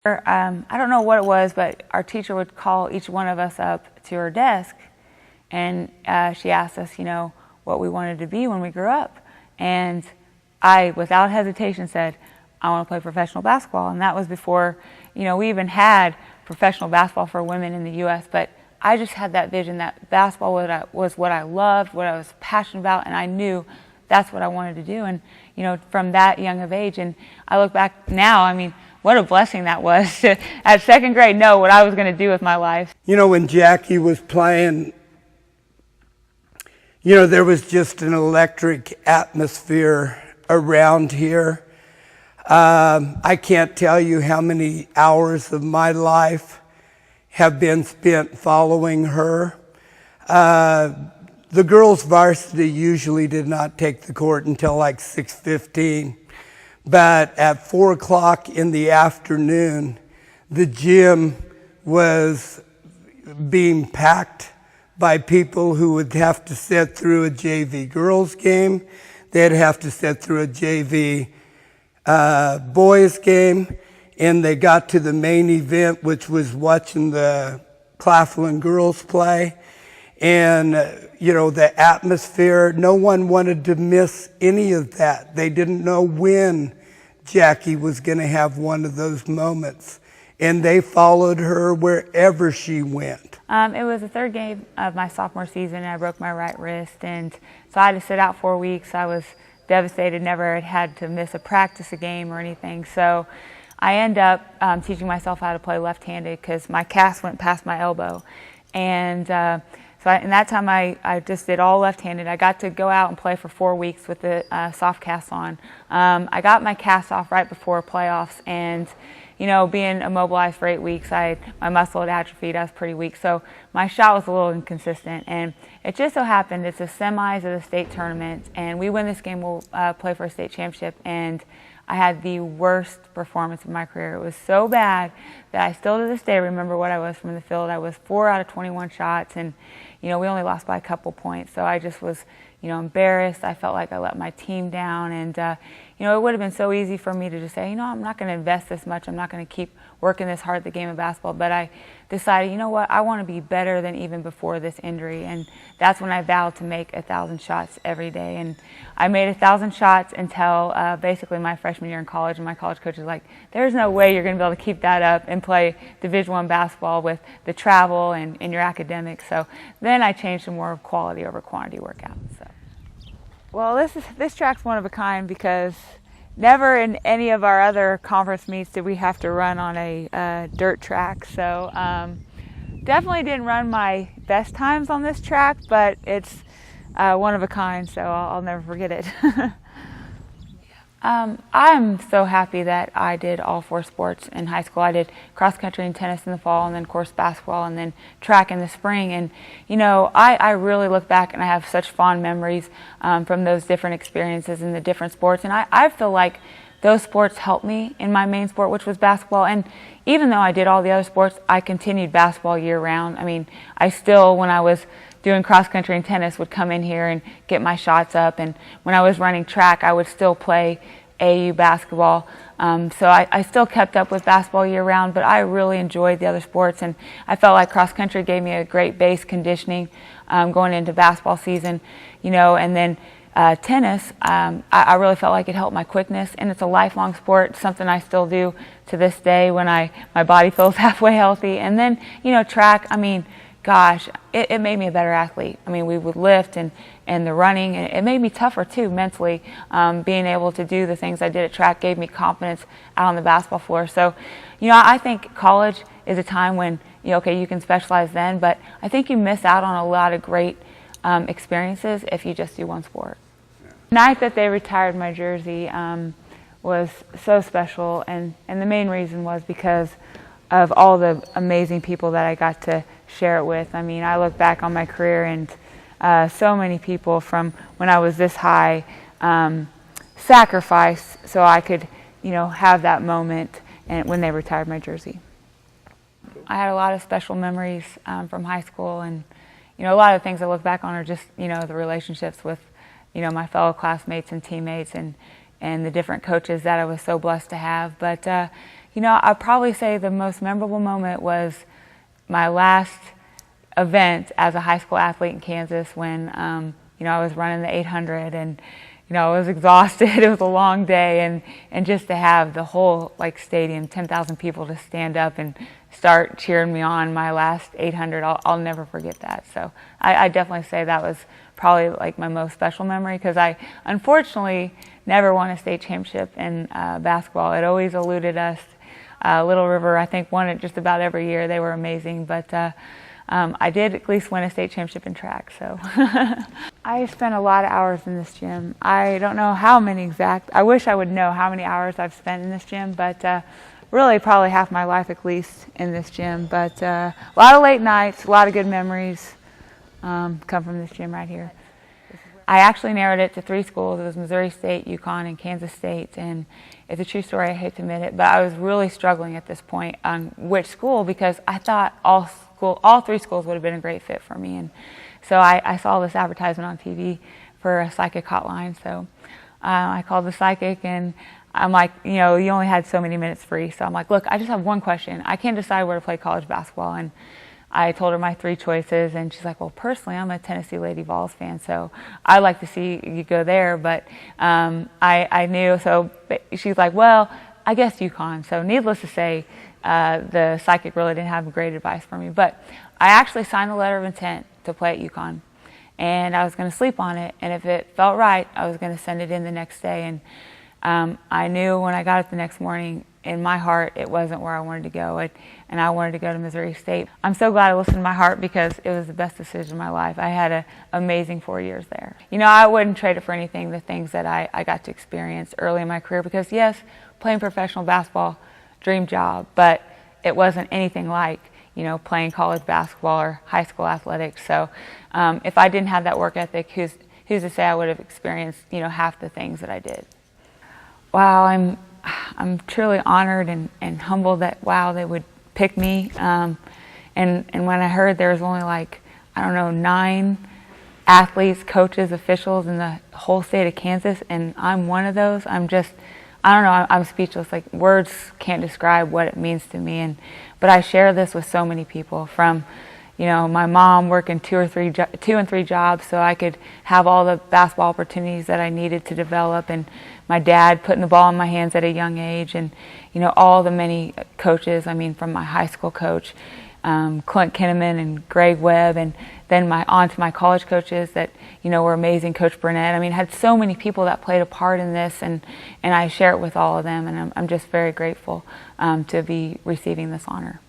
I don't know what it was, but our teacher would call each one of us up to her desk, and she asked us, what we wanted to be when we grew up. And I, without hesitation, said, I want to play professional basketball. And that was before, we even had professional basketball for women in the U.S., but I just had that vision that basketball was what I loved, what I was passionate about, and I knew that's what I wanted to do. And, from that young of age, and I look back now, what a blessing that was to, at second grade, know what I was going to do with my life. When Jackie was playing, there was just an electric atmosphere around here. I can't tell you how many hours of my life have been spent following her. The girls' varsity usually did not take the court until like 6:15. But at 4 o'clock in the afternoon, the gym was being packed by people who would have to sit through a JV girls game. They'd have to sit through a JV boys game. And they got to the main event, which was watching the Claflin girls play. And, the atmosphere, no one wanted to miss any of that. They didn't know when Jackie was going to have one of those moments. And they followed her wherever she went. It was the third game of my sophomore season, and I broke my right wrist. And so I had to sit out 4 weeks. I was devastated, never had to miss a practice, a game, or anything. So I ended up teaching myself how to play left-handed because my cast went past my elbow. And so in that time, I just did all left-handed. I got to go out and play for 4 weeks with the soft cast on. I got my cast off right before playoffs, and being immobilized for 8 weeks, my muscle had atrophied. I was pretty weak, so my shot was a little inconsistent. And it just so happened it's the semis of the state tournament, and we win this game, we'll play for a state championship. And I had the worst performance of my career. It was so bad that I still to this day remember what I was from the field. I was 4 out of 21 shots, and we only lost by a couple points. So I just was, embarrassed. I felt like I let my team down, and it would have been so easy for me to just say, I'm not going to invest this much. I'm not going to keep working this hard at the game of basketball. But I decided, I want to be better than even before this injury, and that's when I vowed to make 1,000 shots every day. And I made 1,000 shots until basically my freshman year in college, and my college coach was like, there's no way you're going to be able to keep that up and play Division I basketball with the travel and your academics. So then I changed to more quality over quantity workouts. So. Well, this track's one of a kind because never in any of our other conference meets did we have to run on a dirt track. So definitely didn't run my best times on this track, but it's one of a kind, so I'll never forget it. I'm so happy that I did all 4 sports in high school. I did cross country and tennis in the fall, and then of course basketball, and then track in the spring. And I really look back and I have such fond memories from those different experiences in the different sports. And I feel like those sports helped me in my main sport, which was basketball. And even though I did all the other sports, I continued basketball year round. I still, when I was doing cross country and tennis, would come in here and get my shots up. And when I was running track, I would still play AU basketball. So I still kept up with basketball year round, but I really enjoyed the other sports. And I felt like cross country gave me a great base conditioning going into basketball season, and then tennis, I really felt like it helped my quickness, and it's a lifelong sport, something I still do to this day when my body feels halfway healthy. And then, track, gosh, it made me a better athlete. We would lift and the running, and it made me tougher too mentally. Being able to do the things I did at track gave me confidence out on the basketball floor. So, I think college is a time when, okay, you can specialize then, but I think you miss out on a lot of great experiences if you just do one sport. The night that they retired my jersey was so special, and the main reason was because of all the amazing people that I got to share it with. I look back on my career, and so many people from when I was this high sacrificed so I could, have that moment and when they retired my jersey. I had a lot of special memories from high school, and a lot of things I look back on are just the relationships with my fellow classmates and teammates, and the different coaches that I was so blessed to have. But You know, I'd probably say the most memorable moment was my last event as a high school athlete in Kansas when, you know, I was running the 800 and, you know, I was exhausted. It was a long day, and just to have the whole like stadium, 10,000 people to stand up and start cheering me on my last 800, I'll never forget that. So I definitely say that was probably like my most special memory, because I unfortunately never won a state championship in basketball. It always eluded us. Little River, I think, won it just about every year. They were amazing, but I did at least win a state championship in track. So I spent a lot of hours in this gym. I don't know how many exact. I wish I would know how many hours I've spent in this gym, but really probably half my life at least in this gym. But a lot of late nights, a lot of good memories come from this gym right here. I actually narrowed it to 3 schools. It was Missouri State, UConn, and Kansas State. And it's a true story, I hate to admit it, but I was really struggling at this point on which school, because I thought all 3 schools would have been a great fit for me. And so I saw this advertisement on TV for a psychic hotline. So I called the psychic, and I'm like, you know, you only had so many minutes free. So I'm like, look, I just have one question. I can't decide where to play college basketball. And I told her my 3 choices, and she's like, well, personally, I'm a Tennessee Lady Vols fan, so I'd like to see you go there. But I knew, so she's like, well, I guess UConn. So needless to say, the psychic really didn't have great advice for me. But I actually signed a letter of intent to play at UConn, and I was going to sleep on it. And if it felt right, I was going to send it in the next day. And I knew when I got up the next morning, in my heart, it wasn't where I wanted to go, and I wanted to go to Missouri State. I'm so glad I listened to my heart, because it was the best decision of my life. I had an amazing 4 years there. You know, I wouldn't trade it for anything, the things that I got to experience early in my career, because yes, playing professional basketball, dream job, but it wasn't anything like, you know, playing college basketball or high school athletics. So if I didn't have that work ethic, who's to say I would have experienced, you know, half the things that I did. Wow, I'm truly honored and humbled that, wow, they would pick me. And when I heard there was only like, I don't know, 9 athletes, coaches, officials in the whole state of Kansas, and I'm one of those, I don't know, I'm speechless. Like, words can't describe what it means to me. But I share this with so many people, from, you know, my mom working 2 and 3 jobs so I could have all the basketball opportunities that I needed to develop, and my dad putting the ball in my hands at a young age, and, you know, all the many coaches, I mean, from my high school coach, Clint Kinnaman and Greg Webb, and then on to my college coaches that, you know, were amazing. Coach Burnett. I mean, had so many people that played a part in this, and I share it with all of them, and I'm just very grateful to be receiving this honor.